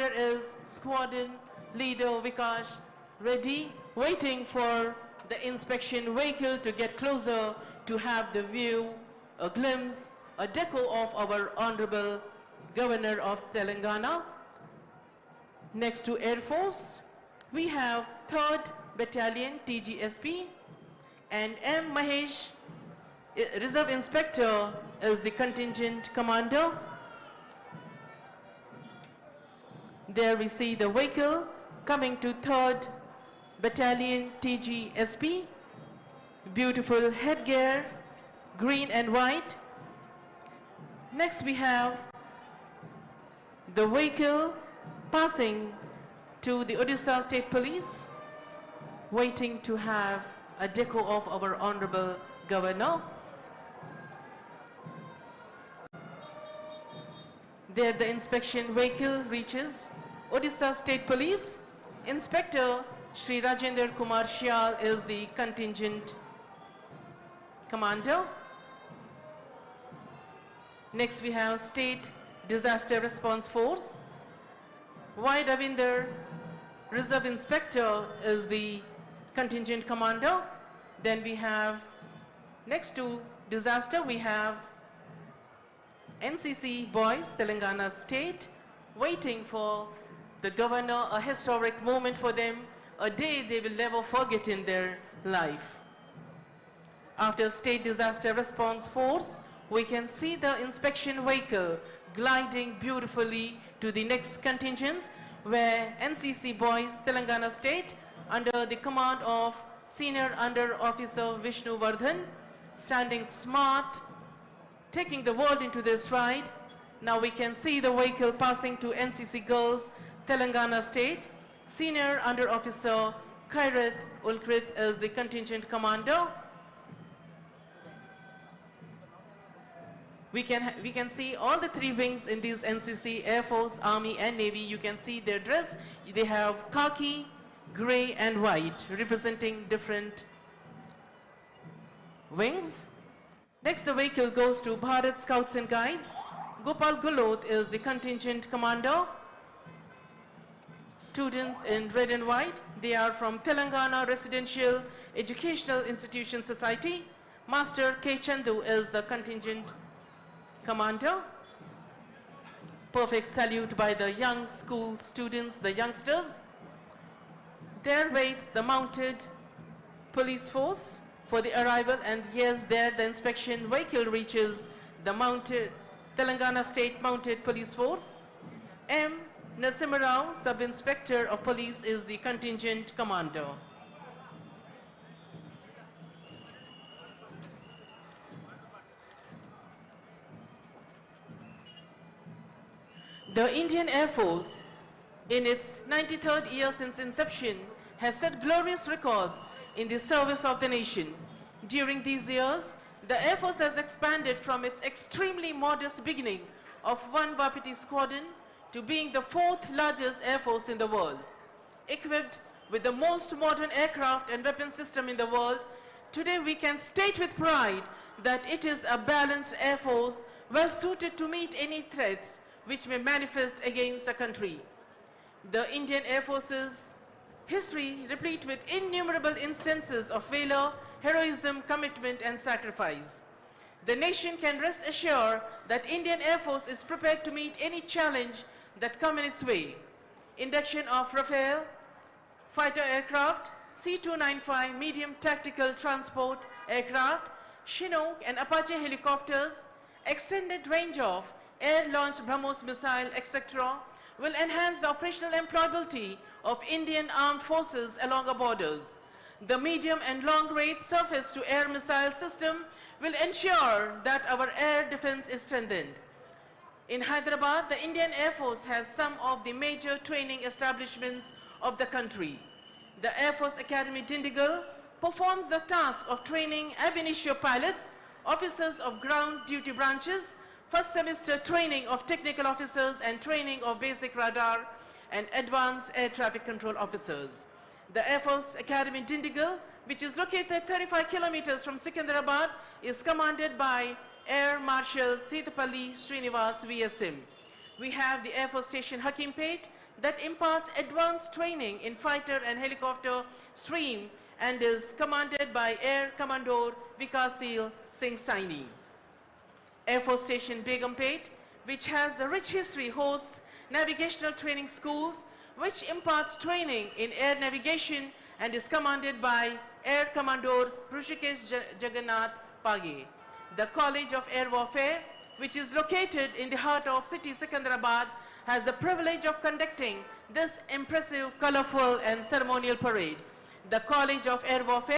there is Squadron Leader Vikash ready, waiting for the inspection vehicle to get closer to have the view, a glimpse, a deco of our Honorable Governor of Telangana. Next to Air Force, we have 3rd Battalion TGSP and M. Mahesh, Reserve Inspector, is the contingent commander. There we see the vehicle coming to 3rd Battalion TGSP. Beautiful headgear, green and white. Next we have the vehicle passing to the Odisha State Police, waiting to have a deco of our Honorable Governor. There the inspection vehicle reaches Odisha State Police. Inspector Shri Rajendra Kumar Shyal is the contingent commander. Next we have State Disaster Response Force. Y. Ravinder, Reserve Inspector, is the contingent commander. Then we have, next to disaster, we have NCC Boys, Telangana State, waiting for the governor, a historic moment for them, a day they will never forget in their life. After State Disaster Response Force, we can see the inspection vehicle gliding beautifully to the next contingents, where NCC Boys, Telangana State, under the command of Senior Under Officer Vishnu Vardhan, standing smart, taking the world into their stride. Now we can see the vehicle passing to NCC Girls, Telangana State. Senior Under Officer Khairat Ulkrit is the contingent commander. We can see all the 3 wings in these NCC, Air Force, Army and Navy. You can see their dress. They have khaki, gray and white, representing different wings. Next, the vehicle goes to Bharat Scouts and Guides. Gopal Gulot is the contingent commander. Students in red and white, they are from Telangana Residential Educational Institution Society. Master K. Chandu is the contingent commander. Perfect salute by the young school students, the youngsters. There waits the mounted police force for the arrival, and yes, there the inspection vehicle reaches the mounted Telangana State Mounted Police Force. M. Narasimha Rao, Sub-Inspector of Police, is the contingent commander. The Indian Air Force, in its 93rd year since inception, has set glorious records in the service of the nation. During these years, the Air Force has expanded from its extremely modest beginning of 1 Vapiti squadron to being the 4th largest air force in the world. Equipped with the most modern aircraft and weapon system in the world, today we can state with pride that it is a balanced air force well suited to meet any threats which may manifest against a country. The Indian Air Force's history replete with innumerable instances of valor, heroism, commitment and sacrifice. The nation can rest assured that Indian Air Force is prepared to meet any challenge that come in its way. Induction of Rafale fighter aircraft, C-295 medium tactical transport aircraft, Chinook and Apache helicopters, extended range of air-launched BrahMos missile, etc. will enhance the operational employability of Indian armed forces along our borders. The medium and long-range surface-to-air missile system will ensure that our air defense is strengthened. In Hyderabad, the Indian Air Force has some of the major training establishments of the country. The Air Force Academy Dindigul performs the task of training ab initio pilots, officers of ground duty branches, first semester training of technical officers and training of basic radar and advanced air traffic control officers. The Air Force Academy Dindigul, which is located 35 kilometers from Secunderabad, is commanded by Air Marshal Sitapalli Srinivas VSM. We have the Air Force Station Hakimpet, that imparts advanced training in fighter and helicopter stream and is commanded by Air Commodore Vikasil Singh Saini. Air Force Station Begumpet, which has a rich history, hosts navigational training schools which imparts training in air navigation and is commanded by Air Commodore Rushikesh Jagannath Page. The College of Air Warfare, which is located in the heart of city Secunderabad, has the privilege of conducting this impressive, colorful and ceremonial parade. The College of Air Warfare